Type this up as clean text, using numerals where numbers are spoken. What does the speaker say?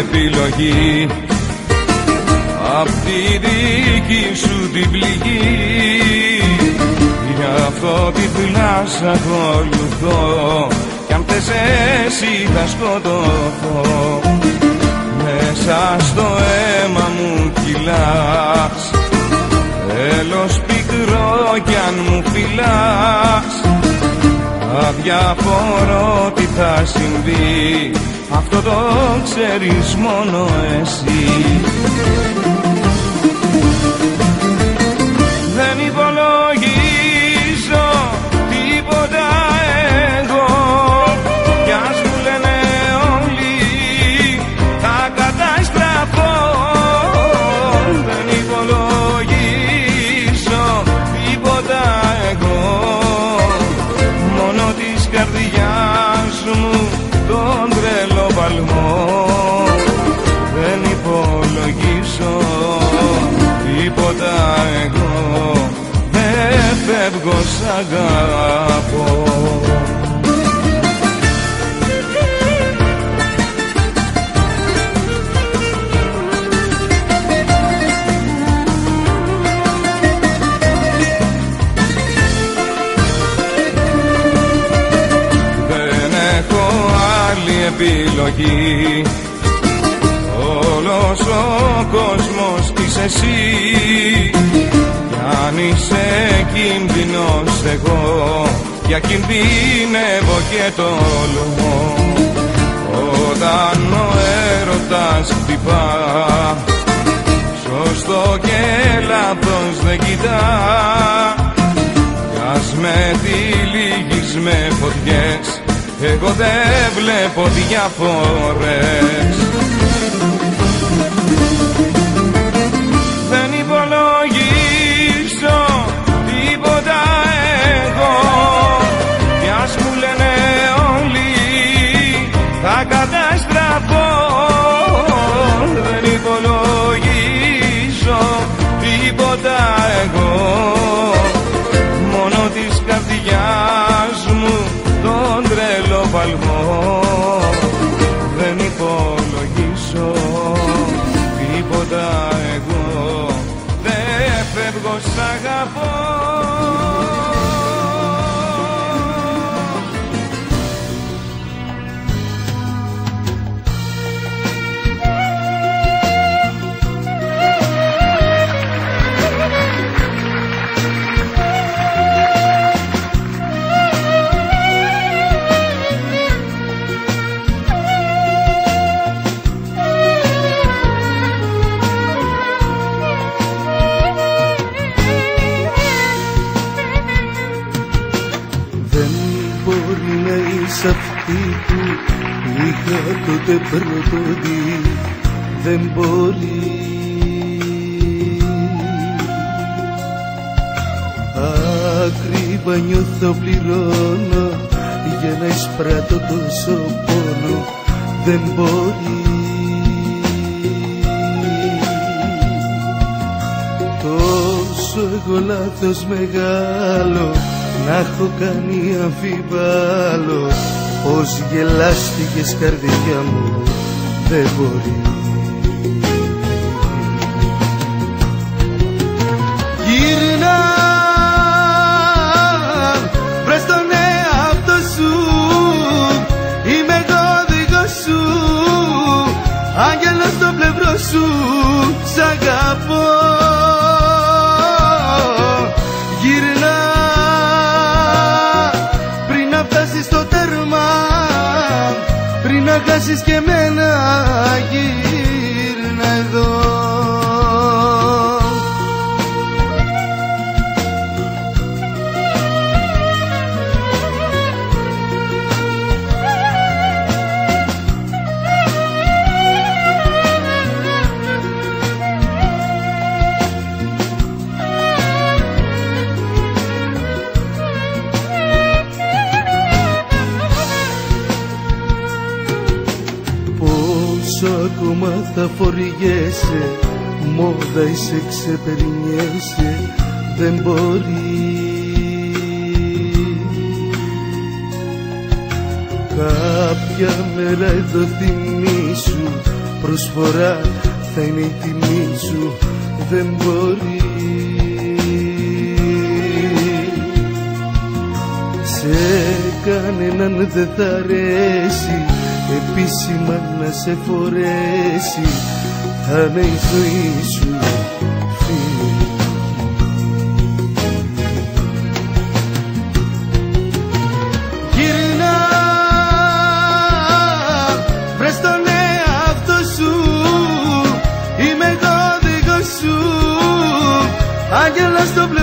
επιλογή απ' τη δική σου την πληγή. Γι' αυτό τυφλά σ' ακολουθώ κι αν θες εσύ θα σκοτωθώ. Μέσα στο αίμα μου κυλάς, έλος πικρό κι αν μου φυλάς. Αδιαφορώ τι θα συμβεί, αυτό το ξέρεις μόνο εσύ. Δεν υπολογίζω τίποτα εγώ, κι ας μου λένε όλοι θα καταστραφώ. Δεν υπολογίζω τίποτα εγώ, μόνο της καρδιάς μου τον τρελό παλμό. Δεν υπολογίζω τίποτα εγώ, δεν φεύγω σ' αγαπώ. Επιλογή, όλος ο κόσμος είσαι εσύ. Κι αν είσαι κίνδυνος εγώ, για κινδύνευω και τολμώ. Όταν ο έρωτας χτυπά, σωστό και λάθος δεν κοιτά. Κι ας με τυλίγεις με φωτιές, εγώ δεν βλέπω διαφορές. Δεν υπολογίζω τίποτα εγώ, κι ας μου λένε όλοι θα καταστραφώ. Δεν υπολογίζω τίποτα εγώ, μόνο της καρδιάς μου τον τρελό παλμό. Δεν υπολογίσω τίποτα εγώ, δεν φεύγω σ' αγαπώ. Σ' αυτή που είχα τότε πρώτο δει, δεν μπορεί. Ακριβά νιώθω, πληρώνω για να εισπράττω τόσο πόνο, δεν μπορεί. Τόσο εγώ λάθος μεγάλο να έχω κάνει, αμφιβάλλω πως γελάστηκες καρδιά μου, δεν μπορεί. Γύρνα, βρες τον εαυτό σου, είμαι εγώ δικός σου, άγγελος στο πλευρό σου, σ' αγαπώ. Γύρνα, πριν να χάσεις και εμένα, γύρνα εδώ. Ακόμα θα φοριέσαι, μόδα είσαι, ξεπερνιέσαι, δεν μπορεί. Κάποια μέρα εδώ θυμήσου προσφορά θα είναι η τιμή σου, δεν μπορεί. Σε κανέναν δεν θα αρέσει επίσημα να σε φορέσει, θα είναι η ζωή σου φίλη. Γυρνά, βρες τον εαυτό σου, είμαι εγώ δικός σου, άγγελος στο πλευρό.